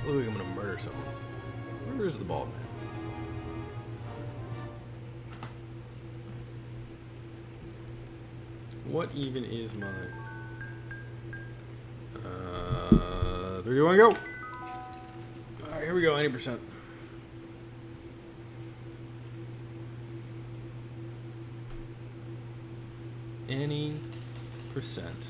look like I'm gonna murder someone. Where is the bald man? What even is my... 3, 2, 1, go! Alright, here we go, 90%. Any percent.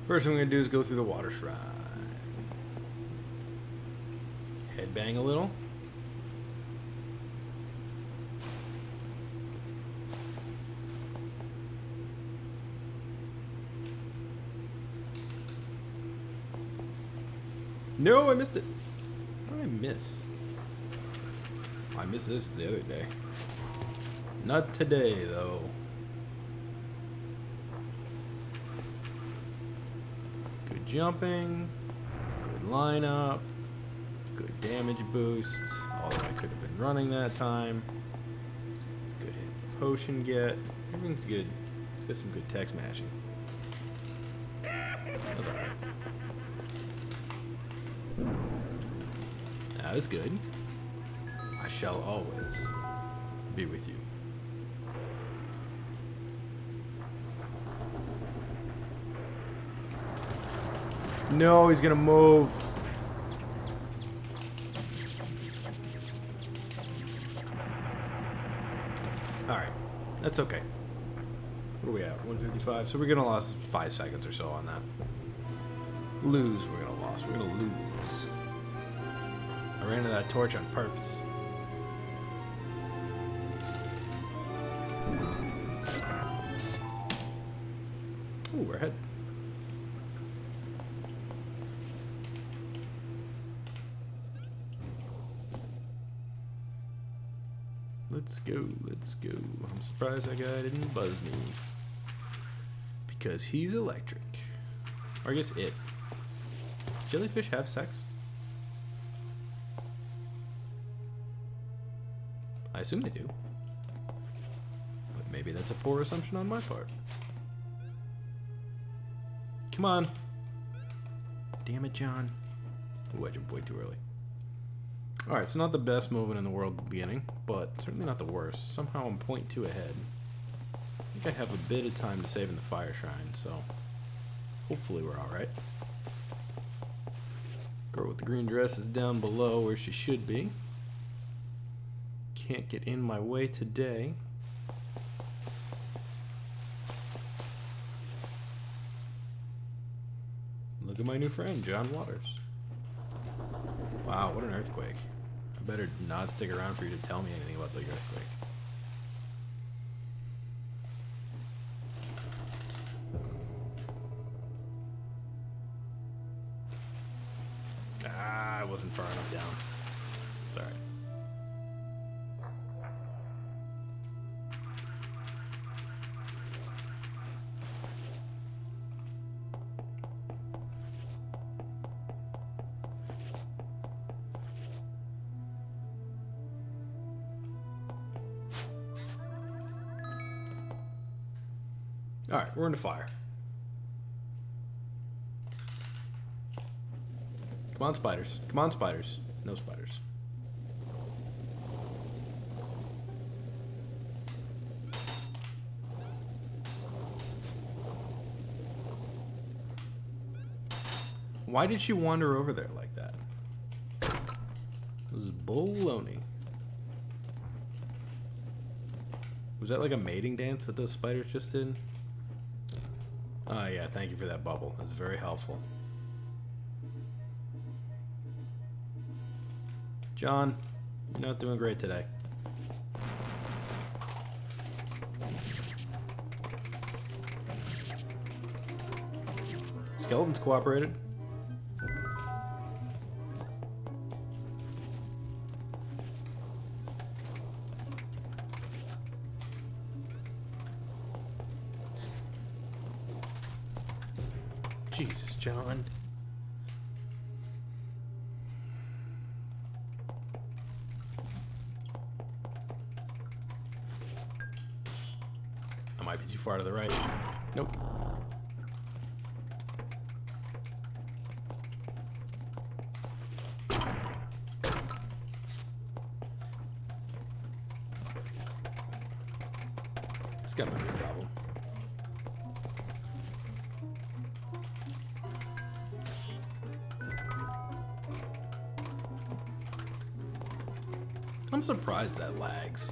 First thing I'm going to do is go through the water shrine. Headbang a little. No, I missed it. How did I miss? I missed this the other day. Not today, though. Good jumping, good lineup, good damage boosts, although I could have been running that time. Good hit potion get. Everything's good. Let's get some good tech smashing. That was alright. That was good. I shall always be with you. No, he's gonna move. Alright, that's okay. What are we at? 155. So we're gonna lose 5 seconds or so on that. Lose, we're gonna lose. We're gonna lose. I ran into that torch on purpose. Ooh, we're ahead. Let's go, let's go. I'm surprised that guy didn't buzz me. Because he's electric. Or I guess it. Jellyfish have sex? I assume they do. But maybe that's a poor assumption on my part. Come on. Damn it, John. Ooh, I jumped way too early. Alright, so not the best movement in the world at the beginning, but certainly not the worst. Somehow I'm 0.2 ahead. I think I have a bit of time to save in the fire shrine, so hopefully we're alright. Girl with the green dress is down below where she should be. Can't get in my way today. Look at my new friend, John Waters. Wow, what an earthquake. I better not stick around for you to tell me anything about the earthquake. Ah, I wasn't far enough down. It's alright. Alright, we're into fire. Come on, spiders. Come on, spiders. No spiders. Why did she wander over there like that? This is baloney. Was that like a mating dance that those spiders just did? Oh yeah, thank you for that bubble. That's very helpful. John, you're not doing great today. Skeletons cooperated. Jesus, John. I might be too far to the right. Nope. This guy might be a problem. I'm surprised that lags.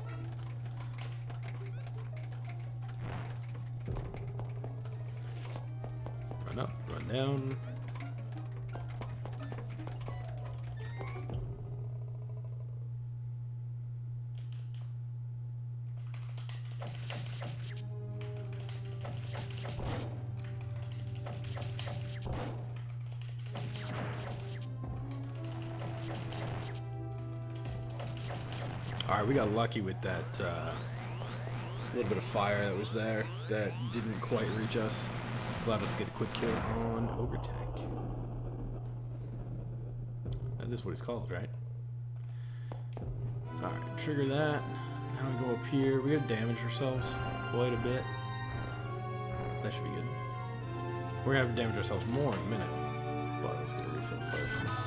Run up, run down. Alright, we got lucky with that little bit of fire that was there that didn't quite reach us. Allowed us to get the quick kill on Ogre Tank. That is what he's called, right? Alright, trigger that. Now we go up here. We gotta damage ourselves quite a bit. That should be good. We're gonna have to damage ourselves more in a minute. But let's get a refill first.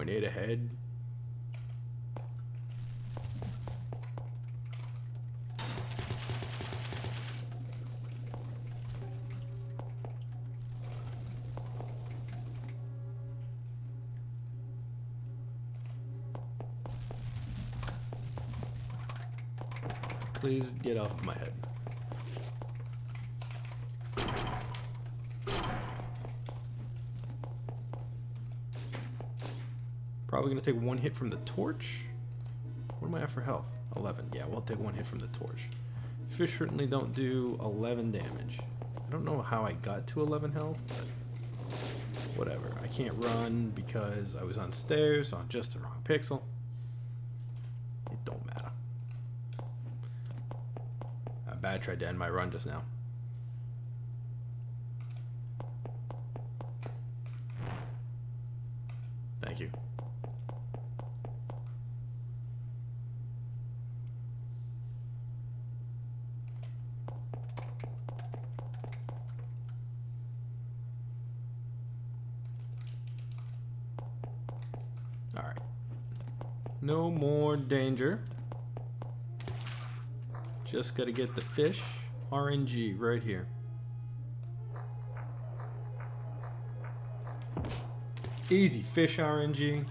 .8 ahead. Please get off my head. Probably going to take one hit from the torch. What am I at for health? 11. Yeah, we'll take one hit from the torch. Fish certainly don't do 11 damage. I don't know how I got to 11 health, but whatever. I can't run because I was on stairs on just the wrong pixel. It don't matter. Bad tried to end my run just now. Thank you. All right. No more danger. Just got to get the fish RNG right here. Easy fish RNG.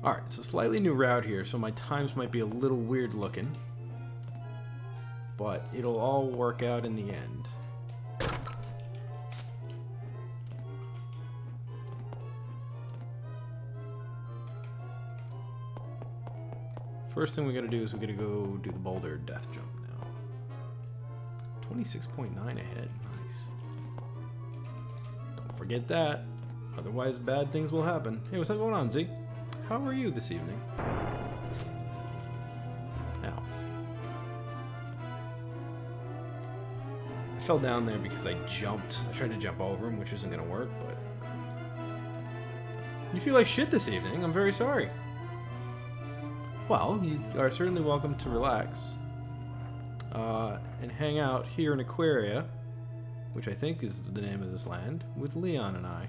Alright, it's a slightly new route here, so my times might be a little weird looking. But it'll all work out in the end. First thing we gotta do is we gotta go do the boulder death jump now. 26.9 ahead, nice. Don't forget that, otherwise bad things will happen. Hey, what's going on, Z? How are you this evening? Ow. I fell down there because I jumped. I tried to jump over him, which isn't gonna work, but... You feel like shit this evening, I'm very sorry. Well, you are certainly welcome to relax and hang out here in Aquaria, which I think is the name of this land, with Leon and I.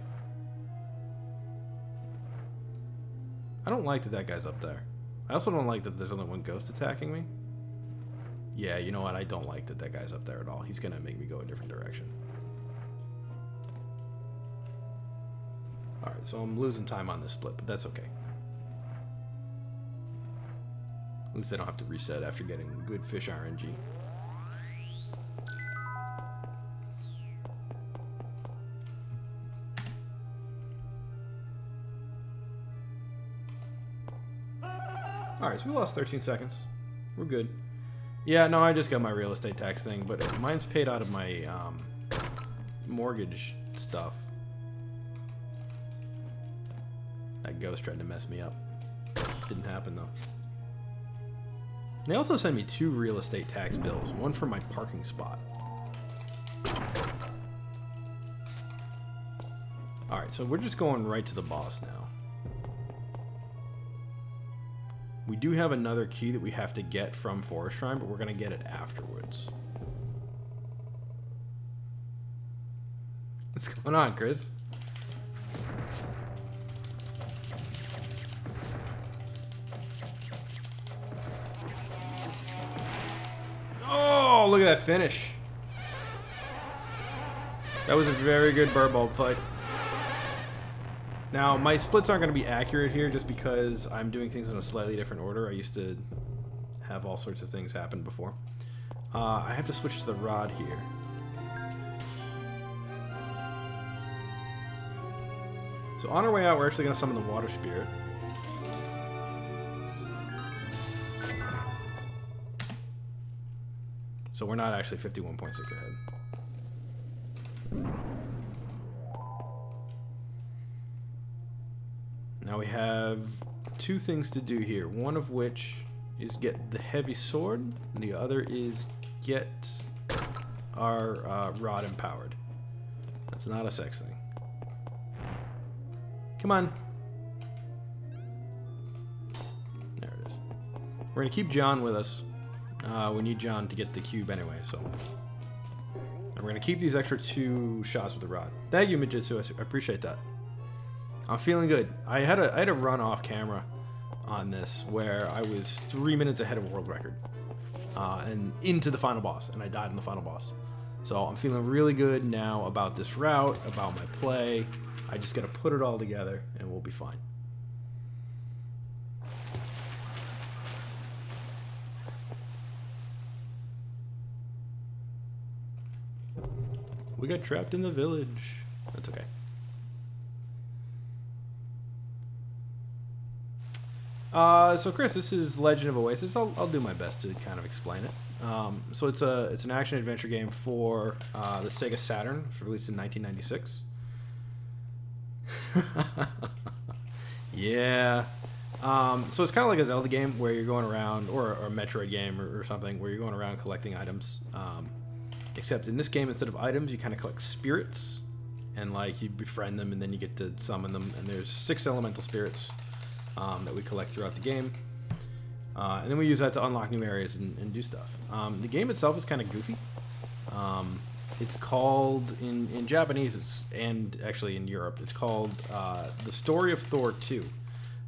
I don't like that that guy's up there. I also don't like that there's only one ghost attacking me. Yeah, you know what? I don't like that that guy's up there at all. He's gonna make me go a different direction. Alright, so I'm losing time on this split, but that's okay. At least I don't have to reset after getting good fish RNG. Alright, so we lost 13 seconds. We're good. Yeah, no, I just got my real estate tax thing, but mine's paid out of my mortgage stuff. That ghost tried to mess me up. Didn't happen though. They also sent me 2 real estate tax bills. One for my parking spot. Alright, so we're just going right to the boss now. We do have another key that we have to get from Forest Shrine, but we're going to get it afterwards. What's going on, Chris? Oh, look at that finish. That was a very good bird bulb fight. Now, my splits aren't going to be accurate here just because I'm doing things in a slightly different order. I used to have all sorts of things happen before. I have to switch to the rod here. So on our way out, we're actually going to summon the water spirit. So we're not actually 51.6 ahead. Now we have 2 things to do here. One of which is get the heavy sword, and the other is get our rod empowered. That's not a sex thing. Come on. There it is. We're going to keep John with us. We need John to get the cube anyway, so. And we're going to keep these extra 2 shots with the rod. Thank you, Mijitsu. I appreciate that. I'm feeling good. I had a run off camera on this where I was 3 minutes ahead of world record. And into the final boss, and I died in the final boss. So I'm feeling really good now about this route, about my play. I just got to put it all together, and we'll be fine. We got trapped in the village. That's okay. So Chris, this is Legend of Oasis. I'll do my best to kind of explain it. So it's an action adventure game for the Sega Saturn. It was released in 1996. Yeah. So it's kind of like a Zelda game where you're going around, or a Metroid game or something, where you're going around collecting items. Except in this game, instead of items, you kind of collect spirits, and like you befriend them, and then you get to summon them. And there's 6 elemental spirits that we collect throughout the game, and then we use that to unlock new areas and do stuff. The game itself is kind of goofy. It's called in Japanese, and actually in Europe, it's called The Story of Thor 2.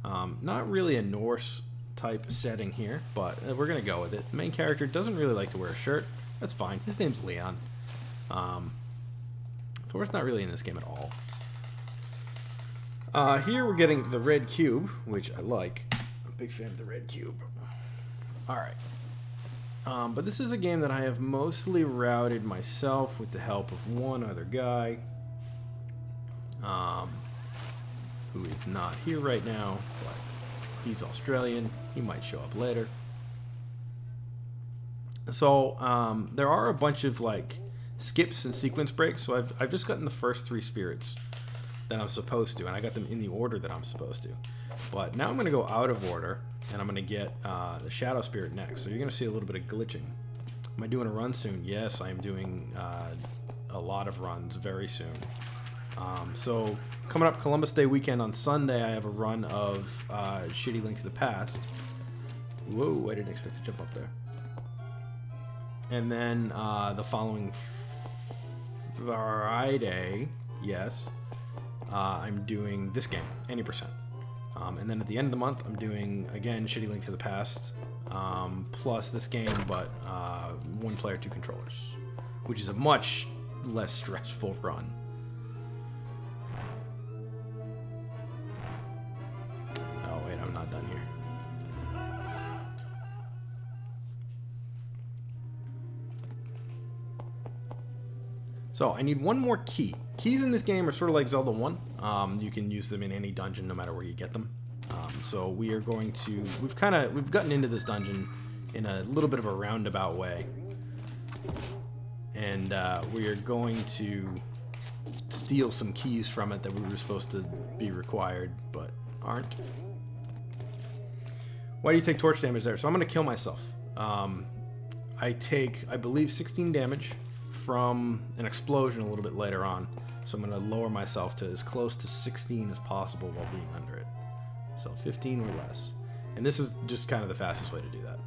Not really a Norse type setting here, but we're gonna go with it. The main character doesn't really like to wear a shirt. That's fine. His name's Leon. Thor's not really in this game at all. Here we're getting the red cube, which I like. I'm a big fan of the red cube. Alright. But this is a game that I have mostly routed myself with the help of one other guy. Who is not here right now, but he's Australian. He might show up later. So, there are a bunch of, like, skips and sequence breaks, so I've just gotten the first 3 spirits that I'm supposed to, and I got them in the order that I'm supposed to. But now I'm going to go out of order, and I'm going to get the Shadow Spirit next, so you're going to see a little bit of glitching. Am I doing a run soon? Yes, I'm doing a lot of runs very soon. So, coming up Columbus Day weekend on Sunday, I have a run of Shitty Link to the Past. Whoa, I didn't expect to jump up there. And then the following Friday, yes, I'm doing this game, Any Percent. And then at the end of the month, I'm doing, again, Shitty Link to the Past, plus this game, but 1 player, 2 controllers, which is a much less stressful run. Oh, wait, I'm not done here. So I need 1 more key. Keys in this game are sort of like Zelda 1. You can use them in any dungeon no matter where you get them. So we are going to... We've gotten into this dungeon in a little bit of a roundabout way. And we are going to steal some keys from it that we were supposed to be required, but aren't. Why do you take torch damage there? So I'm going to kill myself. I take, I believe, 16 damage from an explosion a little bit later on. So I'm going to lower myself to as close to 16 as possible while being under it. So 15 or less. And this is just kind of the fastest way to do that.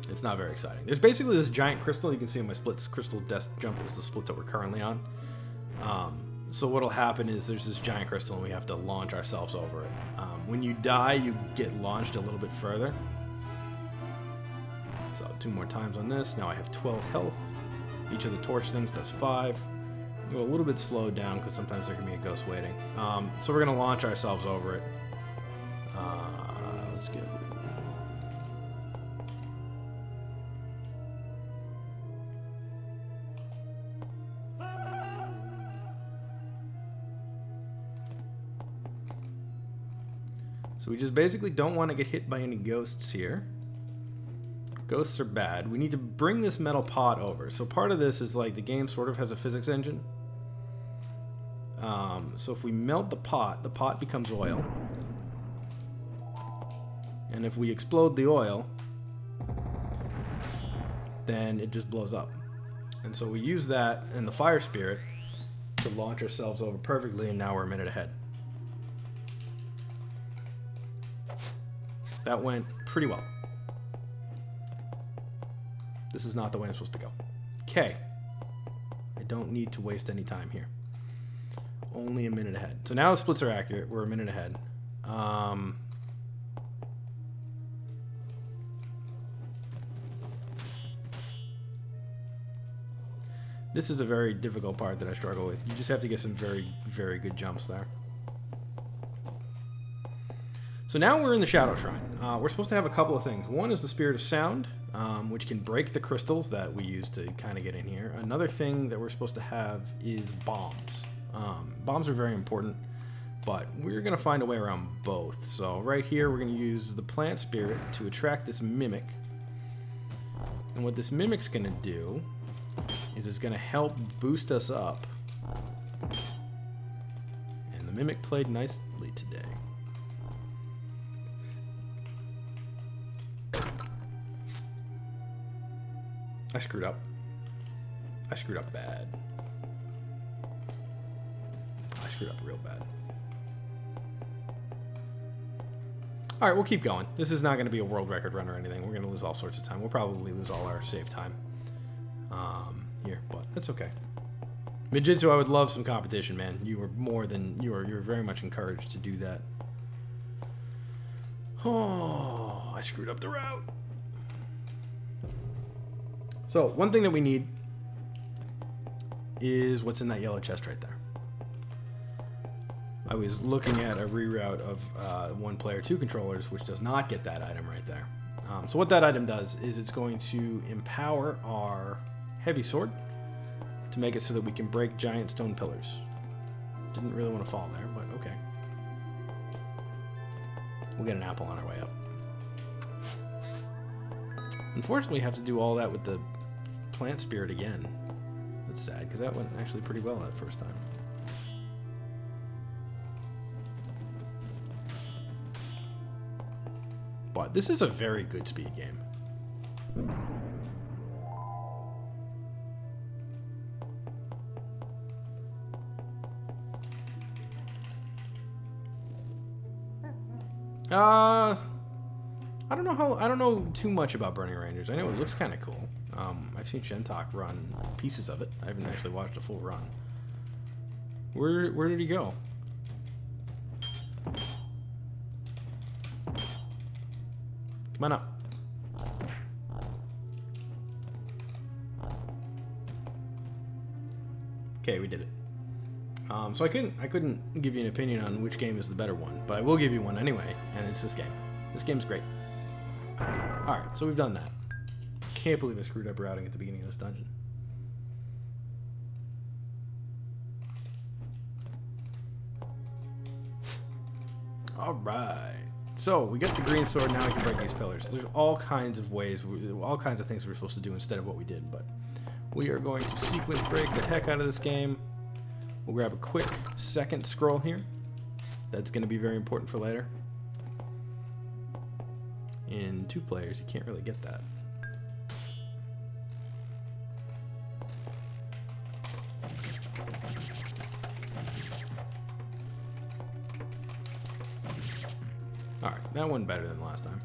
It's not very exciting. There's basically this giant crystal. You can see on my splits, crystal death jump is the split that we're currently on. So what'll happen is there's this giant crystal and we have to launch ourselves over it. When you die, you get launched a little bit further. So 2 more times on this. Now I have 12 health. Each of the torch things does 5. Go a little bit slowed down because sometimes there can be a ghost waiting. So we're going to launch ourselves over it. Let's get... So we just basically don't want to get hit by any ghosts here. Ghosts are bad. We need to bring this metal pot over. So part of this is like the game sort of has a physics engine. So if we melt the pot becomes oil. And if we explode the oil, then it just blows up. And so we use that and the fire spirit to launch ourselves over perfectly, and now we're a minute ahead. That went pretty well. This is not the way I'm supposed to go. Okay. I don't need to waste any time here. Only a minute ahead. So now the splits are accurate. We're a minute ahead. This is a very difficult part that I struggle with. You just have to get some very, very good jumps there. So now we're in the Shadow Shrine. We're supposed to have a couple of things. One is the Spirit of Sound, which can break the crystals that we use to kind of get in here. Another thing that we're supposed to have is bombs. Bombs are very important, but we're going to find a way around both. So right here, we're going to use the Plant Spirit to attract this Mimic. And what this Mimic's going to do is it's going to help boost us up. And the Mimic played nicely today. I screwed up. I screwed up bad. I screwed up real bad. Alright, we'll keep going. This is not going to be a world record run or anything. We're going to lose all sorts of time. We'll probably lose all our save time here, but that's okay. Mijitsu, I would love some competition, man. You were more than... You're very much encouraged to do that. Oh, I screwed up the route. So, one thing that we need is what's in that yellow chest right there. I was looking at a reroute of 1 player 2 controllers, which does not get that item right there. So what that item does is it's going to empower our heavy sword to make it so that we can break giant stone pillars. Didn't really want to fall there, but okay. We'll get an apple on our way up. Unfortunately, we have to do all that with the Plant Spirit again. That's sad, because that went actually pretty well that first time. But this is a very good speed game. I don't know too much about Burning Rangers. I know it looks kind of cool. I've seen Shentok run pieces of it. I haven't actually watched a full run. Where did he go? Come on up. Okay, we did it. So I couldn't give you an opinion on which game is the better one, but I will give you one anyway, and it's this game. This game's great. Alright, so we've done that. Can't believe I screwed up routing at the beginning of this dungeon. Alright. So, we got the green sword, now we can break these pillars. There's all kinds of ways, all kinds of things we're supposed to do instead of what we did, but We are going to sequence break the heck out of this game. We'll grab a quick second scroll here. That's going to be very important for later. In 2 players, you can't really get that. Alright, that one better than last time.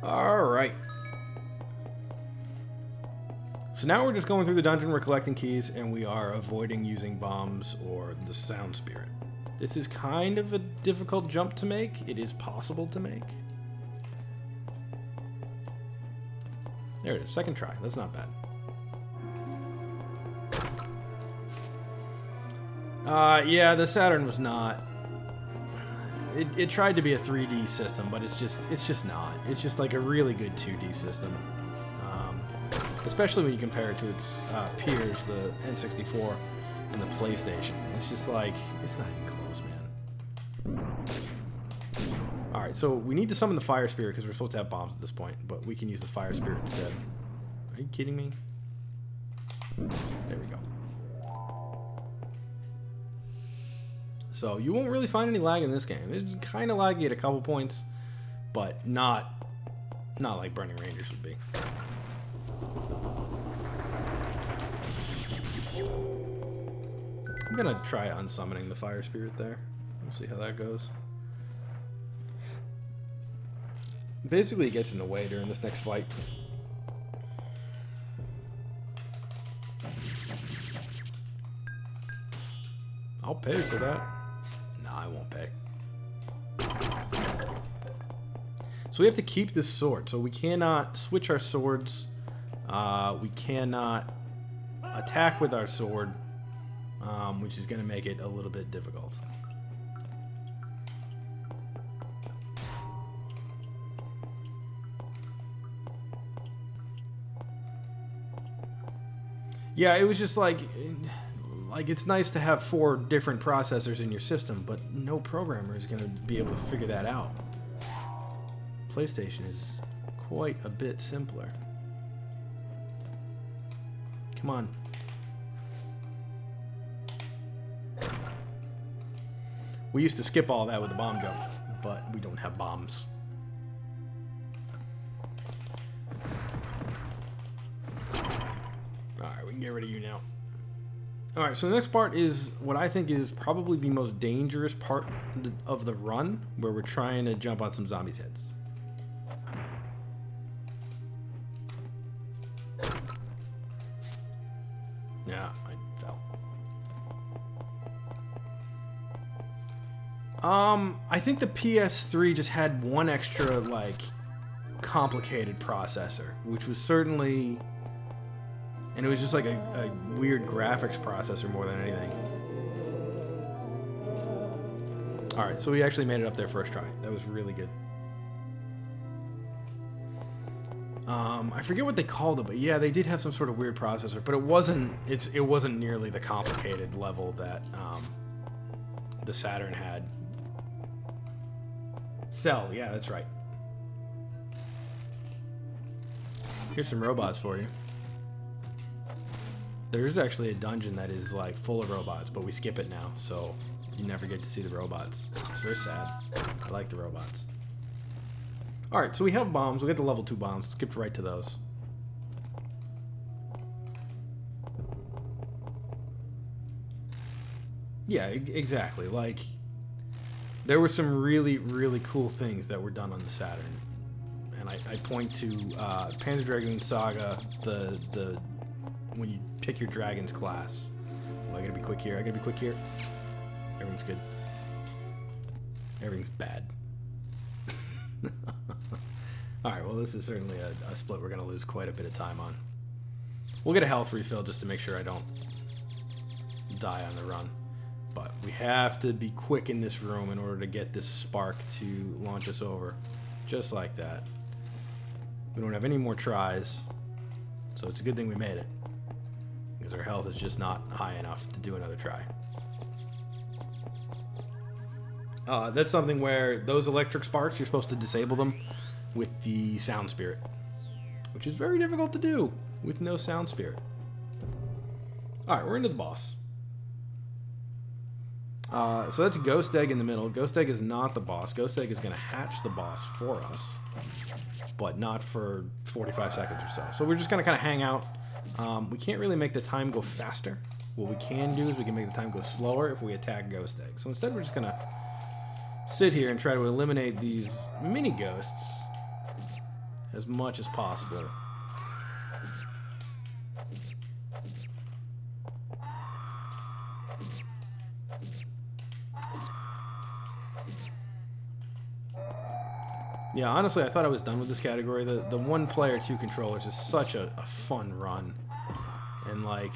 Alright. So now we're just going through the dungeon, we're collecting keys, and we are avoiding using bombs or the sound spirit. This is kind of a difficult jump to make. It is possible to make. There it is, second try. That's not bad. Yeah, the Saturn was not. It tried to be a 3D system, but it's just not. It's just like a really good 2D system. Especially when you compare it to its peers, the N64 and the PlayStation. It's just like, it's not even close, man. Alright, so we need to summon the Fire Spirit because we're supposed to have bombs at this point, but we can use the Fire Spirit instead. Are you kidding me? There we go. So you won't really find any lag in this game. It's kind of laggy at a couple points, but not like Burning Rangers would be. I'm gonna try unsummoning the Fire Spirit there. We'll see how that goes. Basically, it gets in the way during this next fight. I'll pay for that. Nah, I won't pay. So we have to keep this sword. So we cannot switch our swords. We cannot attack with our sword, which is going to make it a little bit difficult. Yeah, it was just like it's nice to have 4 different processors in your system, but no programmer is going to be able to figure that out. PlayStation is quite a bit simpler. Come on. We used to skip all that with the bomb jump, but we don't have bombs. Alright, we can get rid of you now. Alright, so the next part is what I think is probably the most dangerous part of the run, where we're trying to jump on some zombies' heads. Yeah, I fell. I think the PS3 just had one extra, like, complicated processor, which was certainly... And it was just like a weird graphics processor more than anything. Alright, so we actually made it up there first try. That was really good. I forget what they called it, but yeah, they did have some sort of weird processor, but it wasn't nearly the complicated level that the Saturn had. Cell, yeah, that's right. Here's some robots for you. There's actually a dungeon that is like full of robots, but we skip it now, so you never get to see the robots. It's very sad. I like the robots. Alright, so we have bombs. We got the level 2 bombs. Skipped right to those. Yeah, exactly. Like, there were some really, really cool things that were done on the Saturn. And I point to Panzer Dragoon Saga, the when you pick your dragon's class. Oh, I gotta be quick here. I gotta be quick here. Everything's good. Everything's bad. Alright, well, this is certainly a split we're gonna lose quite a bit of time on. We'll get a health refill just to make sure I don't die on the run. But we have to be quick in this room in order to get this spark to launch us over. Just like that. We don't have any more tries, so it's a good thing we made it. Because our health is just not high enough to do another try. That's something where those electric sparks, you're supposed to disable them with the sound spirit. which is very difficult to do with no sound spirit. Alright, we're into the boss. So that's Ghost Egg in the middle. Ghost Egg is not the boss. Ghost Egg is going to hatch the boss for us, but not for 45 seconds or so. So we're just going to kind of hang out. We can't really make the time go faster. What we can do is we can make the time go slower if we attack Ghost Egg. So instead we're just going to sit here and try to eliminate these mini ghosts as much as possible. Yeah, honestly, I thought I was done with this category. The 1 player 2 controllers is such a fun run. And like,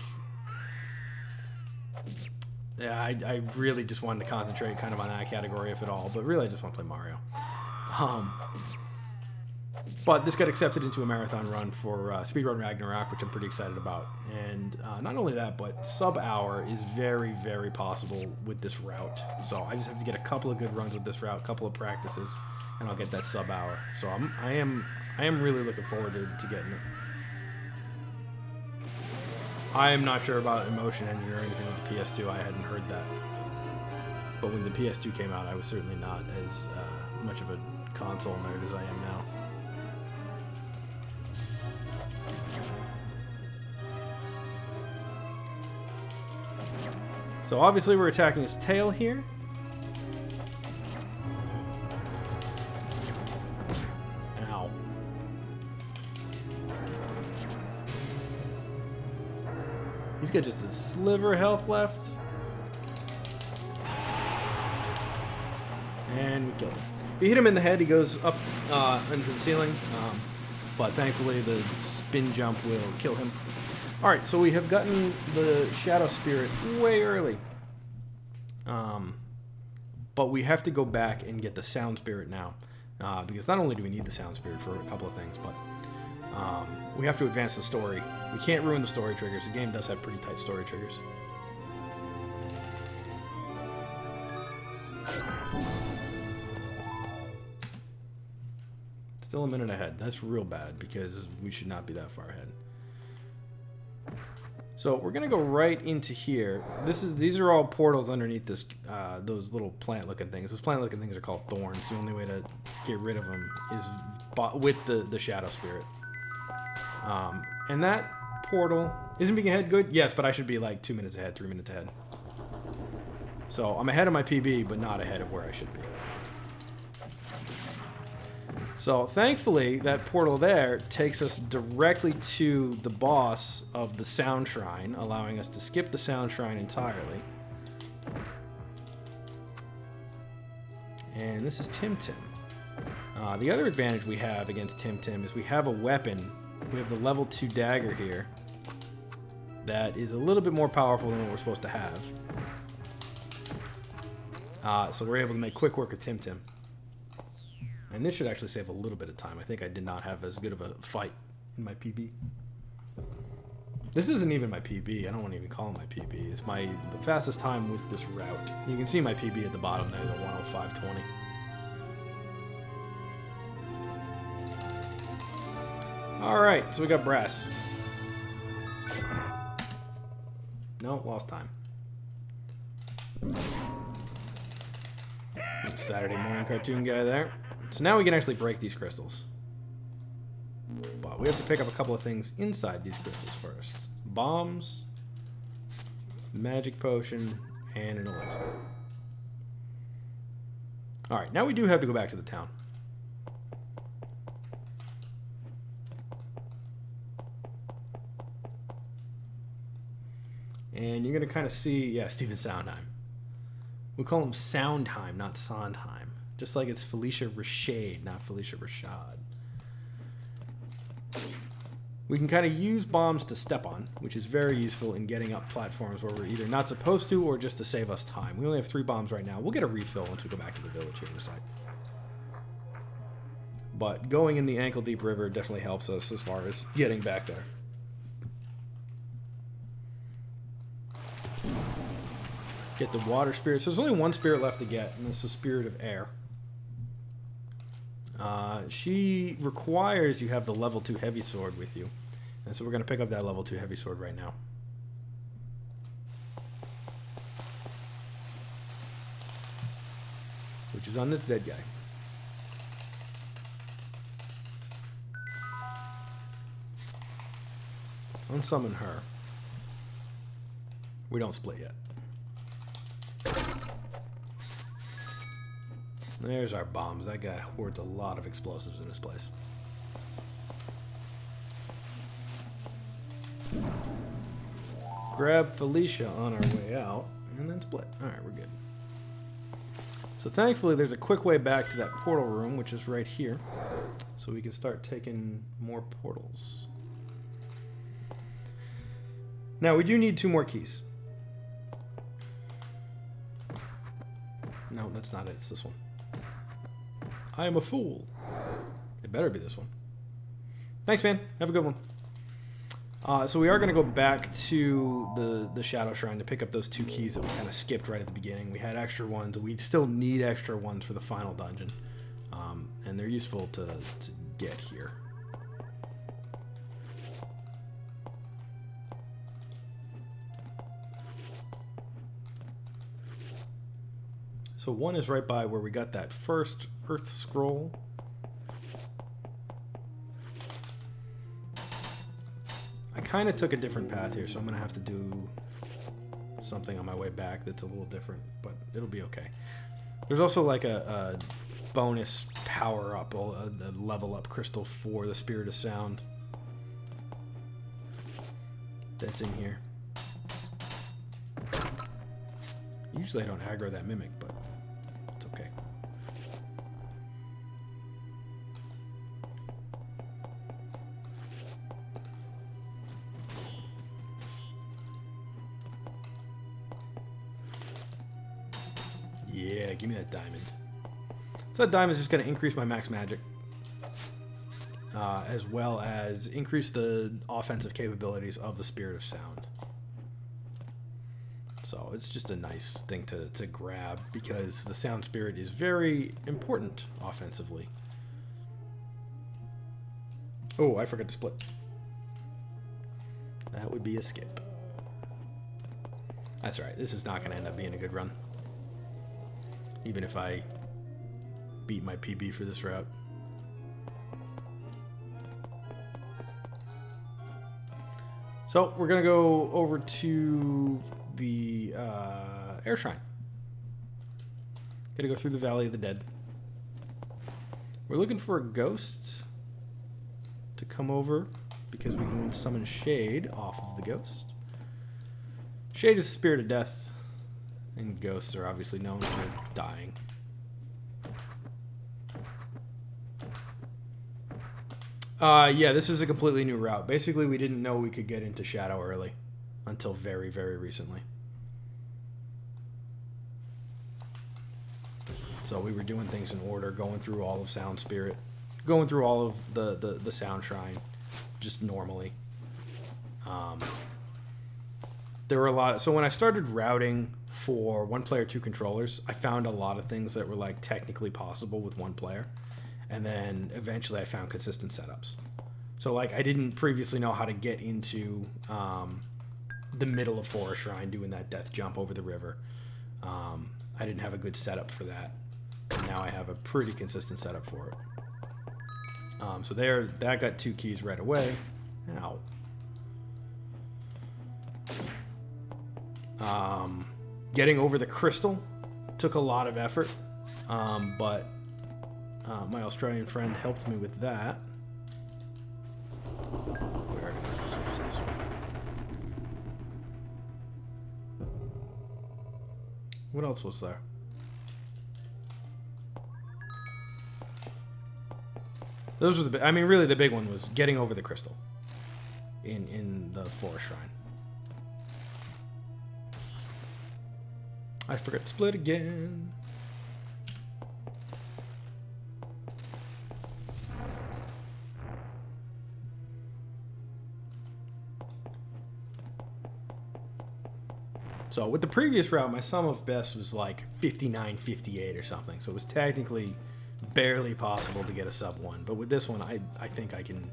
yeah, I really just wanted to concentrate kind of on that category, if at all. But really, I just want to play Mario. But this got accepted into a marathon run for Speedrun Ragnarok, which I'm pretty excited about. And not only that, but sub-hour is very, very possible with this route. So I just have to get a couple of good runs with this route, a couple of practices, and I'll get that sub-hour. So I am really looking forward to getting it. I am not sure about Emotion Engine or anything with the PS2. I hadn't heard that. But when the PS2 came out, I was certainly not as much of a console nerd as I am now. So obviously we're attacking his tail here. Ow. He's got just a sliver of health left. And we killed him. If you hit him in the head, he goes up into the ceiling. But thankfully the spin jump will kill him. Alright, so we have gotten the Shadow Spirit way early. But we have to go back and get the Sound Spirit now. Because not only do we need the Sound Spirit for a couple of things, but we have to advance the story. We can't ruin the story triggers. The game does have pretty tight story triggers. Still a minute ahead. That's real bad because we should not be that far ahead. So we're gonna go right into here. These are all portals underneath this those little plant-looking things. Those plant-looking things are called thorns. The only way to get rid of them is with the Shadow Spirit. And that portal isn't being ahead good. Yes, but I should be like 2 minutes ahead, 3 minutes ahead. So I'm ahead of my PB, but not ahead of where I should be. So thankfully, that portal there takes us directly to the boss of the Sound Shrine, allowing us to skip the Sound Shrine entirely. And this is Tim Tim. The other advantage we have against Tim Tim is we have a weapon. We have the level 2 dagger here that is a little bit more powerful than what we're supposed to have. So we're able to make quick work of Tim Tim. And this should actually save a little bit of time. I think I did not have as good of a fight in my PB. This isn't even my PB. I don't want to even call it my PB. It's the fastest time with this route. You can see my PB at the bottom there, the 105.20. Alright, so we got brass. No, lost time. Saturday morning cartoon guy there. So now we can actually break these crystals. But we have to pick up a couple of things inside these crystals first. Bombs, magic potion, and an elixir. Alright, now we do have to go back to the town. And you're going to kind of see, yeah, Stephen Sondheim. We call him Soundheim, not Sondheim. Just like it's Felicia Rashad, not Felicia Rashad. We can kind of use bombs to step on, which is very useful in getting up platforms where we're either not supposed to or just to save us time. We only have 3 bombs right now. We'll get a refill once we go back to the village here in a sec. But going in the ankle-deep river definitely helps us as far as getting back there. Get the water spirit. So there's only 1 spirit left to get, and it's the Spirit of Air. She requires you have the level 2 heavy sword with you. And so we're going to pick up that level 2 heavy sword right now. Which is on this dead guy. Unsummon her. We don't split yet. There's our bombs. That guy hoards a lot of explosives in his place. Grab Felicia on our way out, and then split. Alright, we're good. So thankfully there's a quick way back to that portal room, which is right here. So we can start taking more portals. Now we do need 2 more keys. No, that's not it. It's this one. I am a fool. It better be this one. Thanks, man. Have a good one. So we are going to go back to the Shadow Shrine to pick up those 2 keys that we kind of skipped right at the beginning. We had extra ones. We still need extra ones for the final dungeon. And they're useful to get here. So one is right by where we got that first Earth Scroll. I kind of took a different path here, so I'm going to have to do something on my way back that's a little different, but it'll be okay. There's also like a bonus power-up, a level-up crystal for the Spirit of Sound that's in here. Usually I don't aggro that mimic, but it's okay. Yeah, give me that diamond. So that diamond is just going to increase my max magic, as well as increase the offensive capabilities of the Spirit of Sound. So it's just a nice thing to grab because the Sound Spirit is very important offensively. Oh, I forgot to split. That would be a skip. That's alright. This is not going to end up being a good run. Even if I beat my PB for this route. So we're going to go over to the Air Shrine. Gotta go through the Valley of the Dead. We're looking for a ghost to come over because we can summon Shade off of the ghost. Shade is the spirit of death, and ghosts are obviously known for dying. Yeah, this is a completely new route. Basically, we didn't know we could get into Shadow early until very, very recently. So we were doing things in order, going through all of Sound Spirit, going through all of the Sound Shrine, just normally. There were a lot. So when I started routing for 1 player, 2 controllers, I found a lot of things that were like technically possible with 1 player. And then eventually I found consistent setups. So like I didn't previously know how to get into the middle of Forest Shrine doing that death jump over the river. I didn't have a good setup for that. And now I have a pretty consistent setup for it. So that got 2 keys right away. Ow. Getting over the crystal took a lot of effort, but my Australian friend helped me with that. We are going to switch this one. What else was there? Those were the. I mean, really, the big one was getting over the crystal in the Forest Shrine. I forgot to split again. So with the previous route, my sum of best was like 59, 58 or something. So it was technically barely possible to get a sub 1. But with this one, I think I can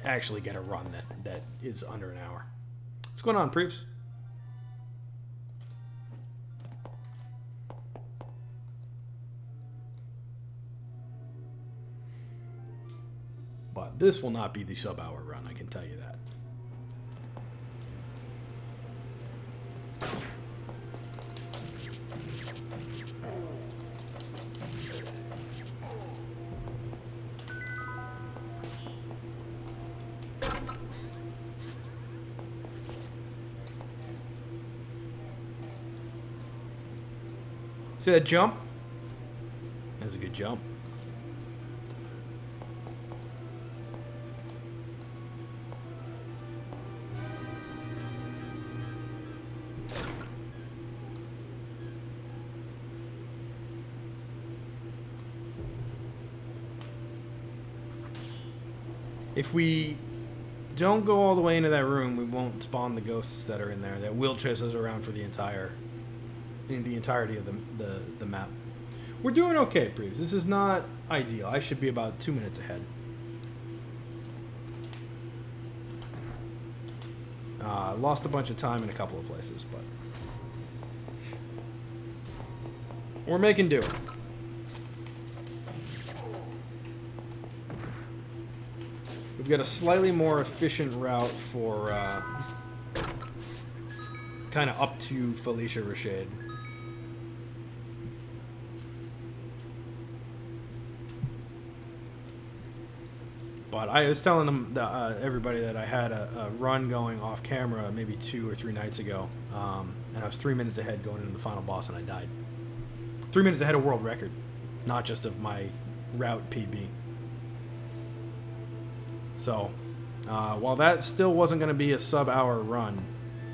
actually get a run that is under an hour. What's going on, Preeps? But this will not be the sub-hour run, I can tell you that. See that jump? That's a good jump. If we don't go all the way into that room, we won't spawn the ghosts that are in there that will chase us around for the entirety of the map. We're doing okay, Preeves. This is not ideal. I should be about 2 minutes ahead. Lost a bunch of time in a couple of places, but we're making do. We've got a slightly more efficient route for kind of up to Felicia Rashad. But I was telling them everybody that I had a run going off camera maybe 2 or 3 nights ago, and I was 3 minutes ahead going into the final boss, and I died. 3 minutes ahead of world record, not just of my route PB. So, while that still wasn't going to be a sub-hour run,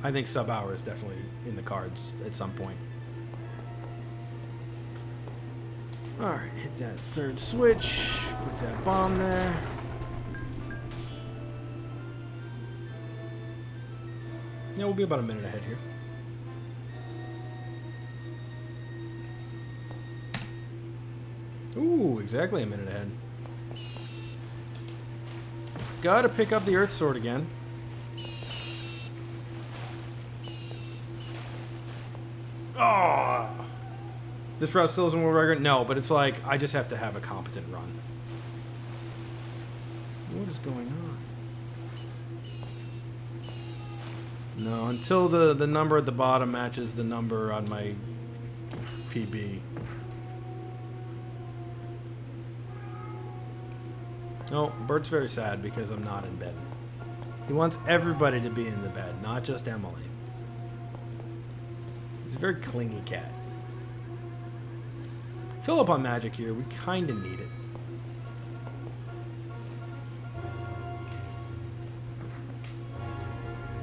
I think sub-hour is definitely in the cards at some point. Alright, hit that third switch, put that bomb there. Yeah, we'll be about a minute ahead here. Ooh, exactly a minute ahead. Gotta pick up the Earth Sword again. Oh! This route still isn't world record? No, but it's like, I just have to have a competent run. What is going on? No, until the number at the bottom matches the number on my PB. No, Bert's very sad because I'm not in bed. He wants everybody to be in the bed, not just Emily. He's a very clingy cat. Fill up on magic here. We kind of need it.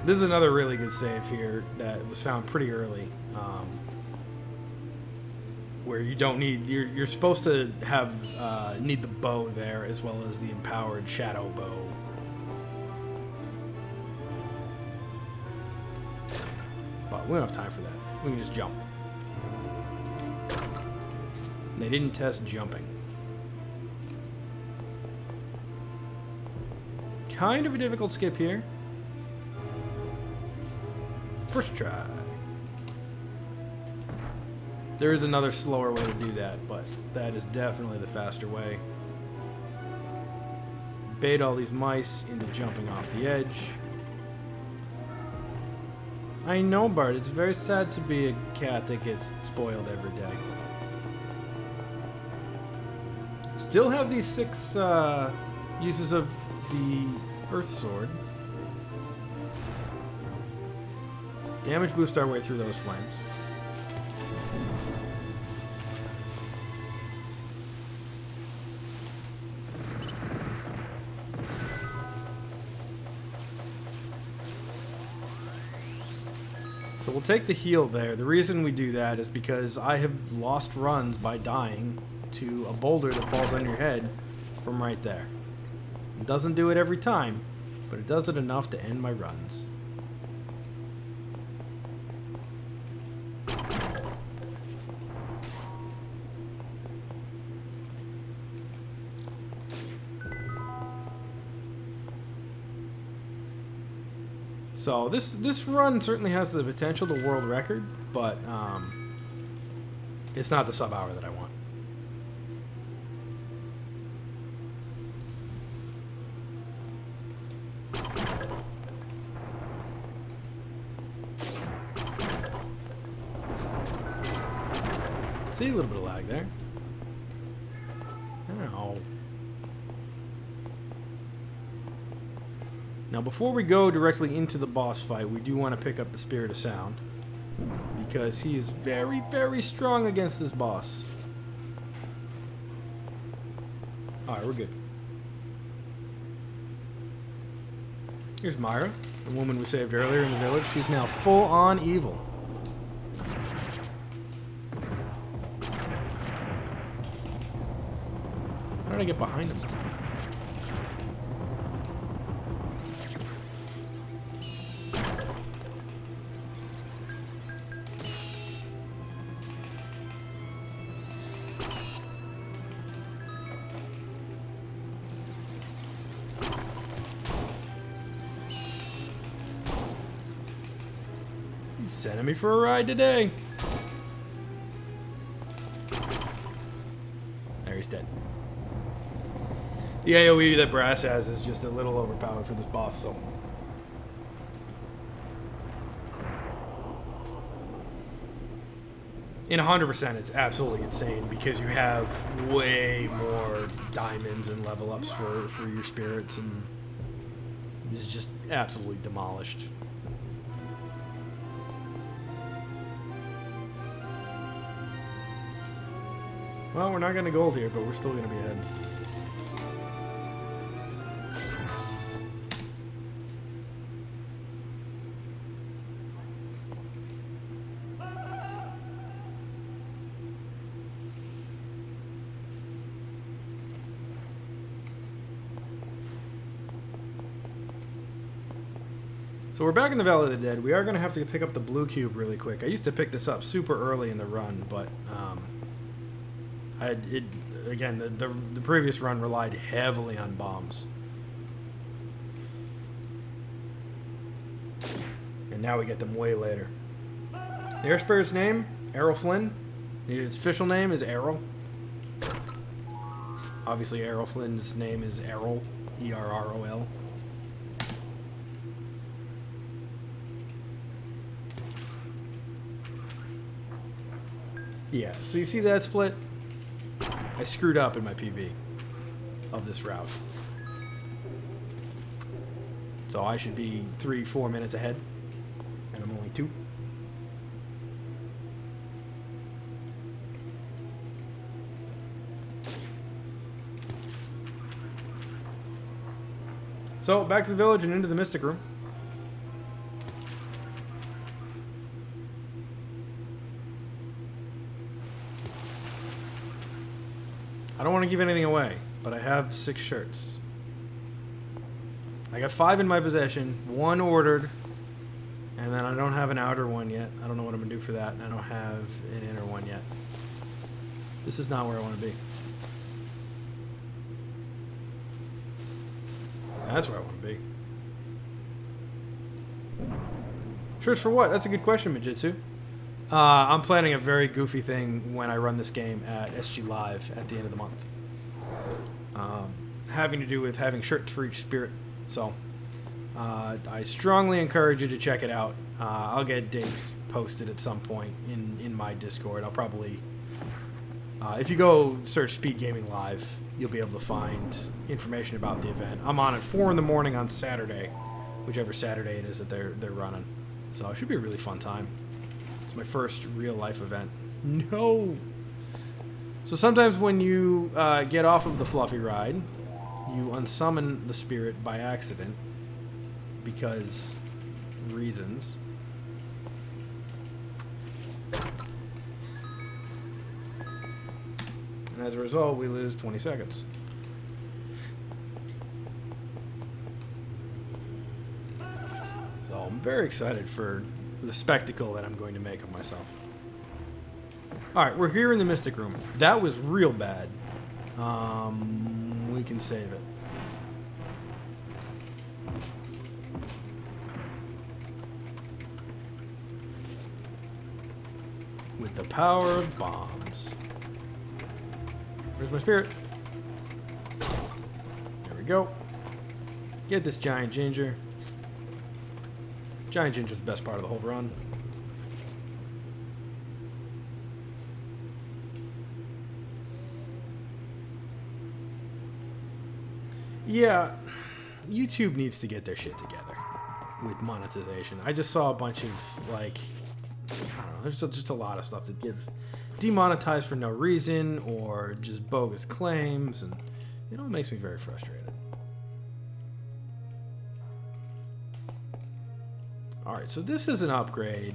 This is another really good save here that was found pretty early. Where you don't need, you're supposed to have need the bow there as well as the empowered shadow bow. But we don't have time for that. We can just jump. They didn't test jumping. Kind of a difficult skip here. First try. There is another slower way to do that, but that is definitely the faster way. Bait all these mice into jumping off the edge. I know, Bart, it's very sad to be a cat that gets spoiled every day. Still have these 6 uses of the Earth Sword. Damage boost our way through those flames. So we'll take the heal there. The reason we do that is because I have lost runs by dying to a boulder that falls on your head from right there. It doesn't do it every time, but it does it enough to end my runs. So this run certainly has the potential to world record, but it's not the sub-hour that I want. See, a little bit of lag there. Ow. Now, before we go directly into the boss fight, we do want to pick up the Spirit of Sound, because he is very, very strong against this boss. Alright, we're good. Here's Myra, the woman we saved earlier in the village. She's now full-on evil. How did I get behind him? He's sending me for a ride today. There, he's dead. The AoE that Brass has is just a little overpowered for this boss, so. In 100%, it's absolutely insane because you have way more diamonds and level ups for your spirits, and it's just absolutely demolished. Well, we're not going to gold here, but we're still going to be ahead. So we're back in the Valley of the Dead. We are going to have to pick up the blue cube really quick. I used to pick this up super early in the run, but the previous run relied heavily on bombs. And now we get them way later. The Air Spirit's name, Errol Flynn. Its official name is Errol. Obviously, Errol Flynn's name is Errol, E-R-R-O-L. Yeah, so you see that split? I screwed up in my PB of this route. So I should be 3-4 minutes ahead, and I'm only 2. So back to the village and into the Mystic Room. I don't want to give anything away, but I have 6 shirts. I got 5 in my possession, 1 ordered, and then I don't have an outer one yet. I don't know what I'm going to do for that, and I don't have an inner one yet. This is not where I want to be. That's where I want to be. Shirts for what? That's a good question, Majitsu. I'm planning a very goofy thing when I run this game at SG Live at the end of the month. Having to do with having shirts for each spirit. So, I strongly encourage you to check it out. I'll get dates posted at some point in my Discord. I'll probably... if you go search Speed Gaming Live, you'll be able to find information about the event. I'm on at 4 in the morning on Saturday, whichever Saturday it is that they're running. So it should be a really fun time. It's my first real-life event. No! So sometimes when you get off of the fluffy ride, you unsummon the spirit by accident because reasons. And as a result, we lose 20 seconds. So I'm very excited for the spectacle that I'm going to make of myself. Alright, we're here in the Mystic Room. That was real bad. We can save it. with the power of bombs. Where's my spirit? There we go. Get this giant ginger. Giant ginger's the best part of the whole run. Yeah, YouTube needs to get their shit together with monetization. I just saw a bunch of, like, I don't know, there's just a lot of stuff that gets demonetized for no reason or just bogus claims, and it all makes me very frustrated. Alright, so this is an upgrade,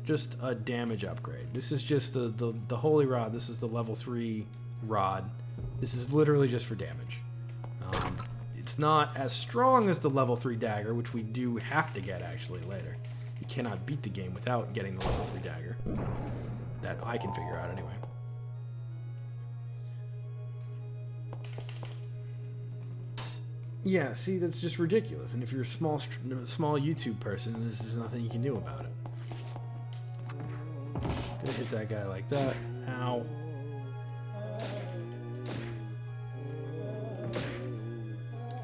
just a damage upgrade. This is just the Holy Rod. This is the level 3 rod. This is literally just for damage. It's not as strong as the level 3 dagger, which we do have to get actually later. You cannot beat the game without getting the level 3 dagger. That I can figure out anyway. Yeah, see, that's just ridiculous. And if you're a small YouTube person, there's nothing you can do about it. Gonna hit that guy like that. Ow.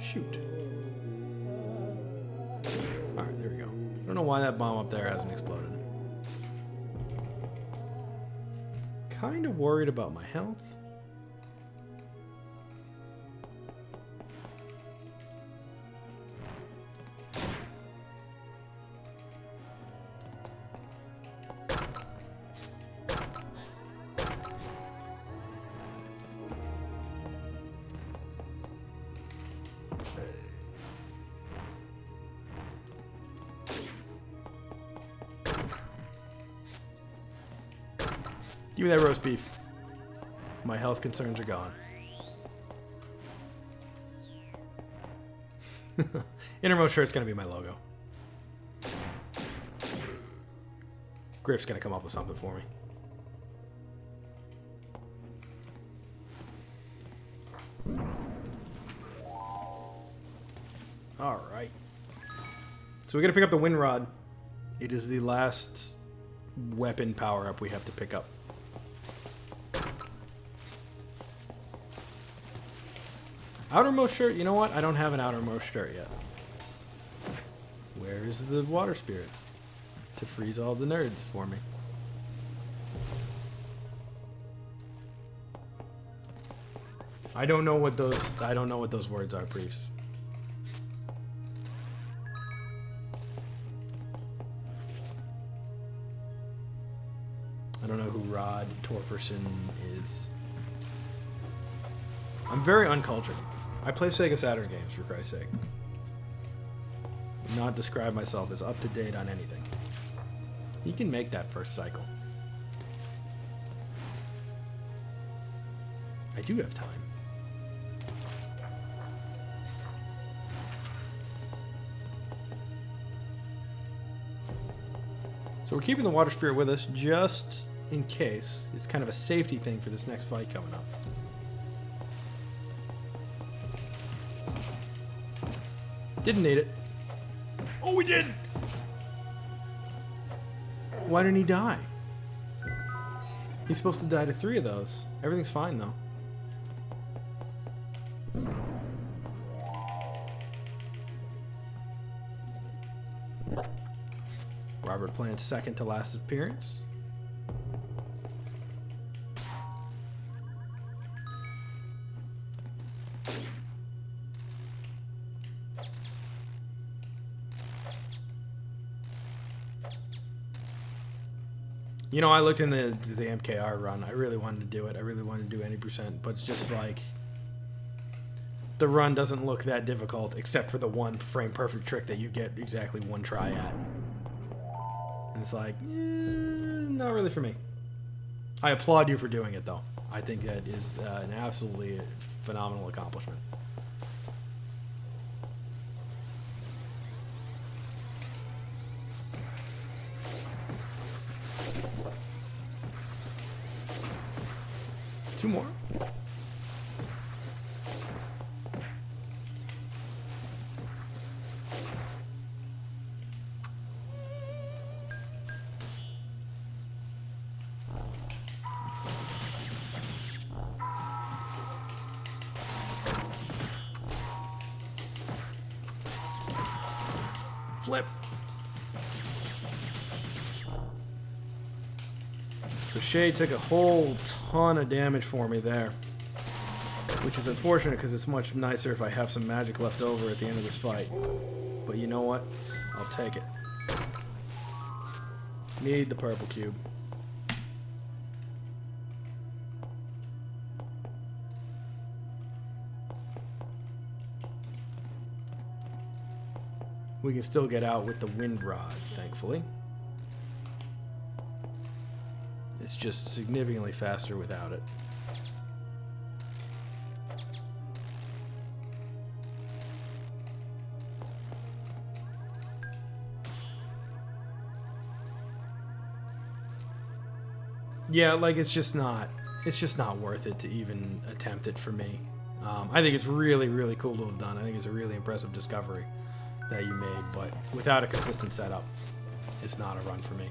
Shoot. Alright, there we go. I don't know why that bomb up there hasn't exploded. Kind of worried about my health. Give me that roast beef. My health concerns are gone. Innermost shirt's gonna be my logo. Griff's gonna come up with something for me. Alright. So we gotta pick up the wind rod. It is the last weapon power-up we have to pick up. Outermost shirt? You know what? I don't have an outermost shirt yet. Where is the water spirit? To freeze all the nerds for me. I don't know what those words are, briefs. I don't know who Rod Torferson is. I'm very uncultured. I play Sega Saturn games, for Christ's sake. Not describe myself as up to date on anything. You can make that first cycle. I do have time. So we're keeping the water spirit with us just in case. It's kind of a safety thing for this next fight coming up. Didn't need it. Oh, we did! Why didn't he die? He's supposed to die to 3 of those. Everything's fine, though. Robert Plant's second to last appearance. You know, I looked in the MKR run. I really wanted to do it. I really wanted to do any percent, but it's just like the run doesn't look that difficult, except for the one frame perfect trick that you get exactly 1 try at. And it's like, not really for me. I applaud you for doing it, though. I think that is an absolutely phenomenal accomplishment. Two more. Flip. So Shay took a whole ton of damage for me there. Which is unfortunate because it's much nicer if I have some magic left over at the end of this fight. But you know what? I'll take it. Need the purple cube. We can still get out with the wind rod, thankfully. It's just significantly faster without it. Yeah, like it's just not worth it to even attempt it for me. I think it's really, really cool to have done. I think it's a really impressive discovery that you made, but without a consistent setup, it's not a run for me.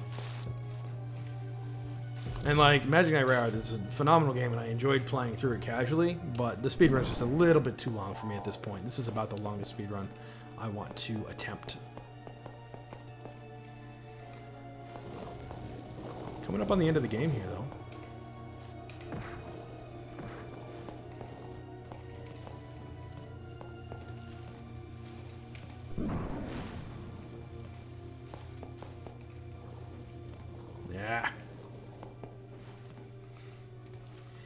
And like Magic Knight Rare, this is a phenomenal game, and I enjoyed playing through it casually, but the speedrun is just a little bit too long for me at this point. This is about the longest speedrun I want to attempt. Coming up on the end of the game here, though. Yeah.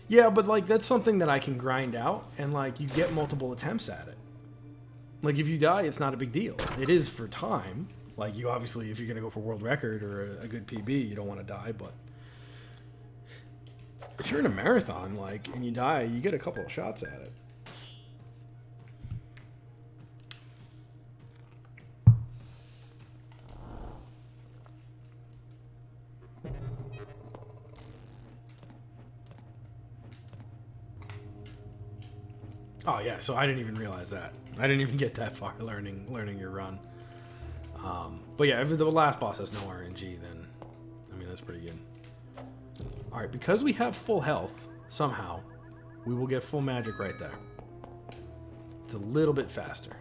Yeah, but like that's something that I can grind out, and like you get multiple attempts at it. Like if you die, it's not a big deal. It is for time. Like you obviously, if you're gonna go for world record or a good PB, you don't want to die. But if you're in a marathon, like, and you die, you get a couple of shots at it. Oh yeah, so I didn't even realize that. I didn't even get that far learning your run. But yeah, if the last boss has no RNG, then I mean that's pretty good. All right, because we have full health somehow, we will get full magic right there. It's a little bit faster.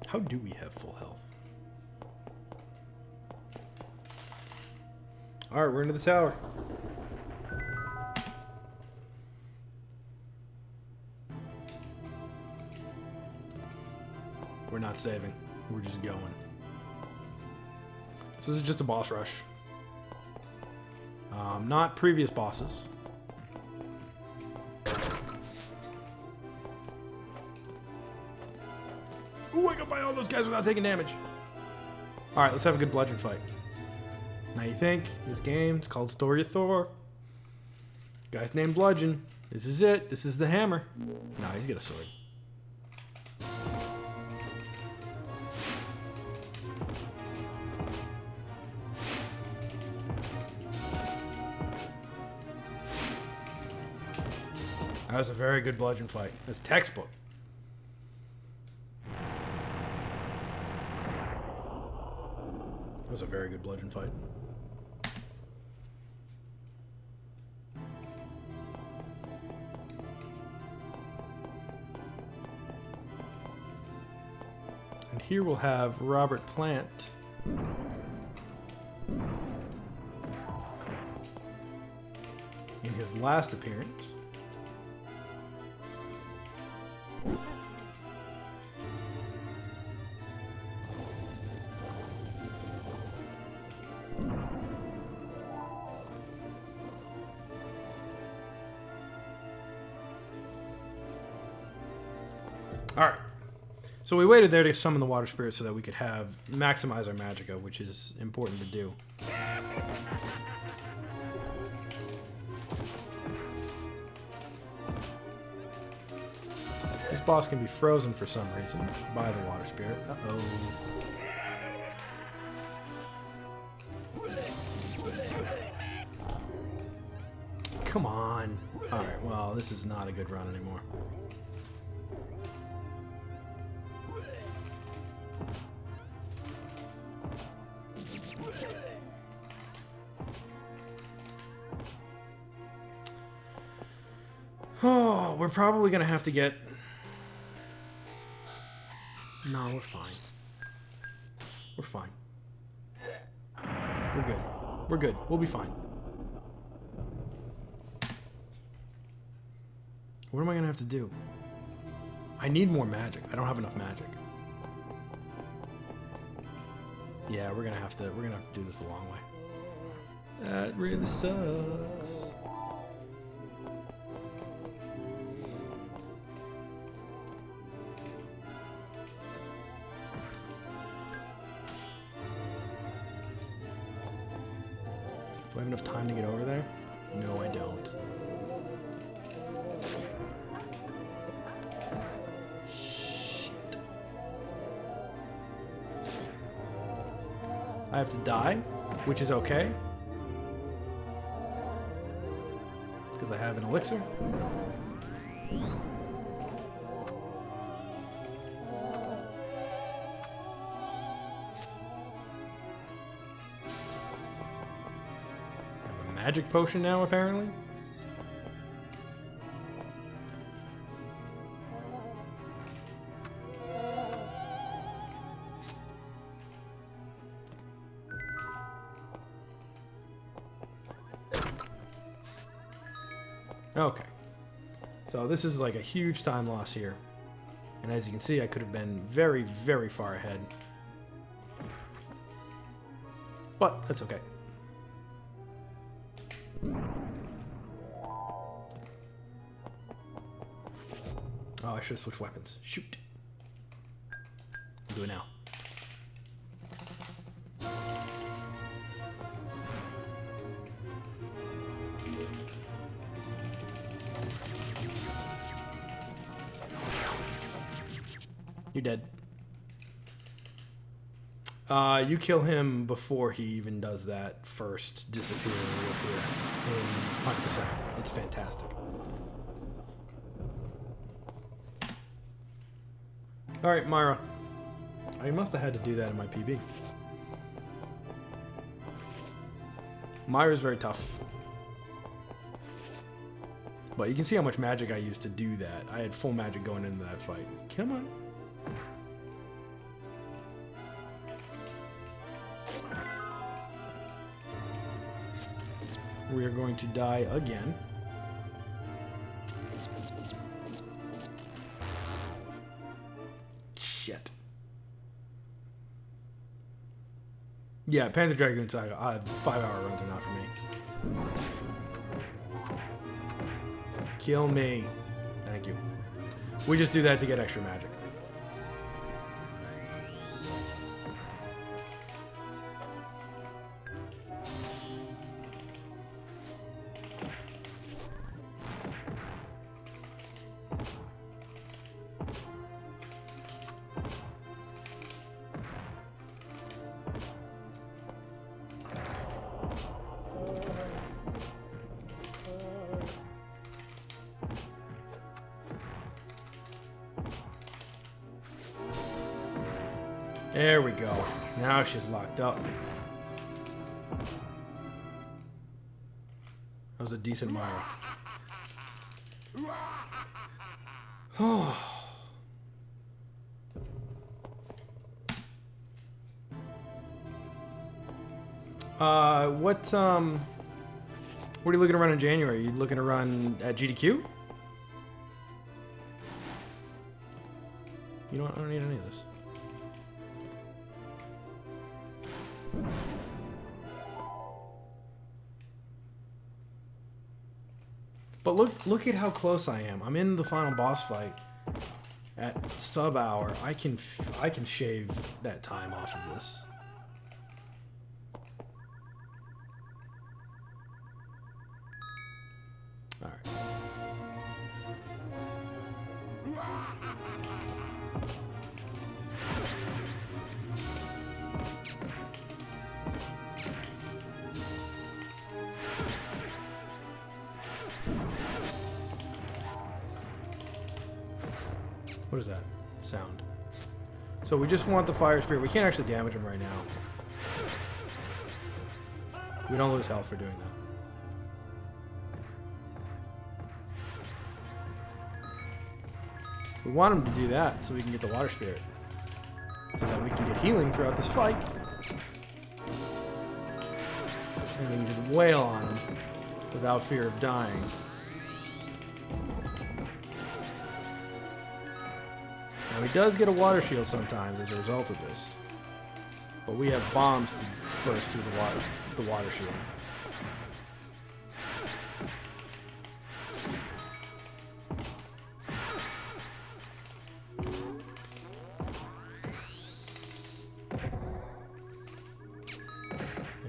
How do we have full health? All right, we're into the tower. We're not saving. We're just going. So this is just a boss rush. Not previous bosses. Ooh, I got by all those guys without taking damage. All right, let's have a good bludgeon fight. Now you think, this game, it's called Story of Thor. Guy's named Bludgeon. This is it. This is the hammer. Nah, he's got a sword. That was a very good bludgeon fight. That's textbook. That was a very good bludgeon fight. And here we'll have Robert Plant. In his last appearance. Alright, so we waited there to summon the water spirit so that we could maximize our magicka, which is important to do. This boss can be frozen for some reason by the water spirit. Uh-oh. Come on. Alright, well, this is not a good run anymore. Oh, we're probably gonna have to get... No, we're fine. We're fine. We're good. We're good. We'll be fine. What am I gonna have to do? I need more magic. I don't have enough magic. Yeah, we're gonna have to do this the long way. That really sucks. Do I have enough time to get over there? No, I don't. Shit. I have to die, which is okay. Because I have an elixir. Magic potion now, apparently. Okay. So this is like a huge time loss here. And as you can see, I could have been very, very far ahead. But that's okay. Oh, I should have switched weapons. Shoot. I'll do it now. You're dead. You kill him before he even does that first disappear and reappear in 100%. It's fantastic. Alright, Myra. I must have had to do that in my PB. Myra's very tough. But you can see how much magic I used to do that. I had full magic going into that fight. Come on. We are going to die again. Shit. Yeah, Panzer Dragoon Saga. 5-hour runs are not for me. Kill me. Thank you. We just do that to get extra magic. There we go. Now she's locked up. That was a decent Myra. What are you looking to run in January? Are you looking to run at GDQ? You know what? I don't need any of this. But look at how close I am. I'm in the final boss fight at sub-hour. I can shave that time off of this. All right. What is that sound? So we just want the fire spirit. We can't actually damage him right now. We don't lose health for doing that. We want him to do that so we can get the water spirit. So that we can get healing throughout this fight. And we can just wail on him without fear of dying. Now he does get a water shield sometimes as a result of this. But we have bombs to burst through the water shield.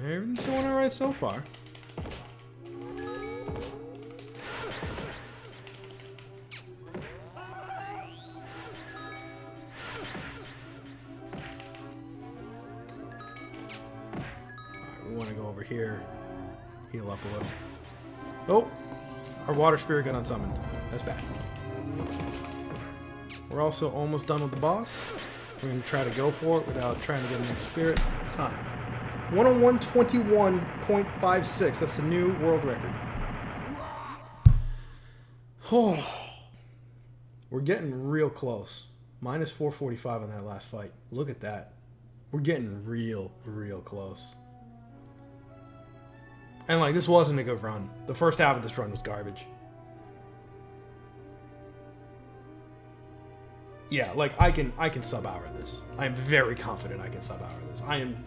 Everything's going alright so far. We want to go over here, heal up a little. Oh, our water spirit got unsummoned. That's bad. We're also almost done with the boss. We're going to try to go for it without trying to get another spirit. Time. 101:21.56. That's the new world record. Oh, we're getting real close. Minus 445 on that last fight. Look at that. We're getting real close. And like, this wasn't a good run. The first half of this run was garbage. Yeah, like I can sub-hour this. I am very confident I can sub-hour this. I am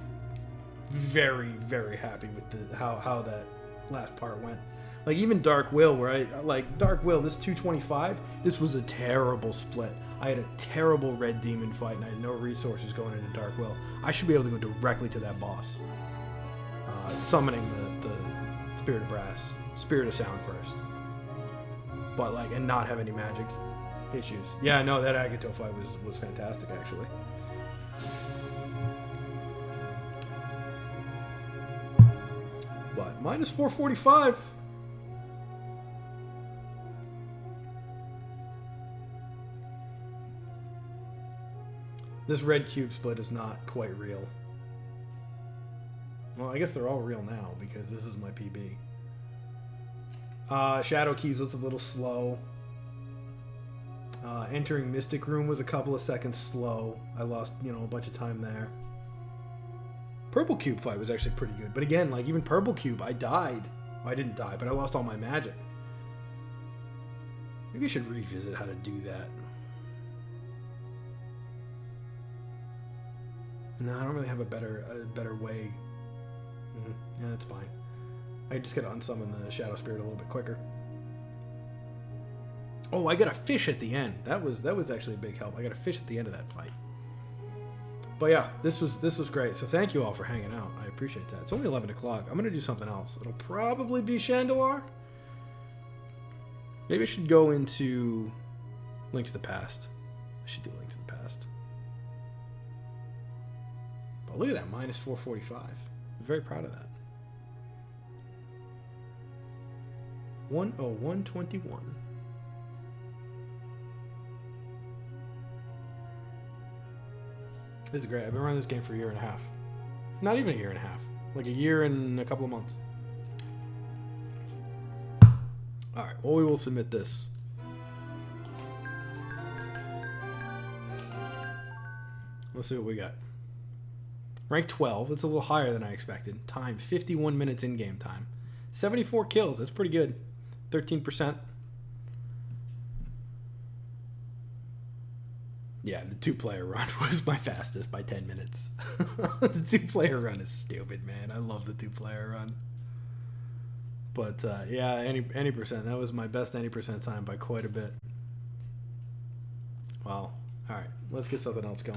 very happy with how that last part went. Like even Dark Will, where Dark Will, this 225, this was a terrible split. I had a terrible red demon fight and I had no resources going into Dark Will. I should be able to go directly to that boss. Summoning the Spirit of Brass, Spirit of Sound first. But like, and not have any magic issues. Yeah, no, that Agato fight was fantastic actually. But minus 445. This red cube split is not quite real. Well, I guess they're all real now because this is my PB. Shadow Keys was a little slow. Entering Mystic Room was a couple of seconds slow. I lost, a bunch of time there. Purple Cube fight was actually pretty good. But again, like even Purple Cube, I died. Well, I didn't die, but I lost all my magic. Maybe I should revisit how to do that. No, I don't really have a better way. Yeah, that's fine. I just gotta unsummon the Shadow Spirit a little bit quicker. Oh, I got a fish at the end. That was actually a big help. I got a fish at the end of that fight. But yeah, this was great. So thank you all for hanging out. I appreciate that. It's only 11 o'clock. I'm gonna do something else. It'll probably be Chandelar. Maybe I should go into Link to the Past. I should do Link to the Past. But look at that, minus 445. I'm very proud of that. 101.21. This is great. I've been running this game for a year and a half. Not even a year and a half. Like a year and a couple of months. Alright, well we will submit this. Let's see what we got. Rank 12. That's a little higher than I expected. Time, 51 minutes in-game time. 74 kills. That's pretty good. 13%. Yeah, the two-player run was my fastest by 10 minutes. The two-player run is stupid, man. I love the two-player run. But, yeah, any percent. That was my best any percent time by quite a bit. Well, all right. Let's get something else going.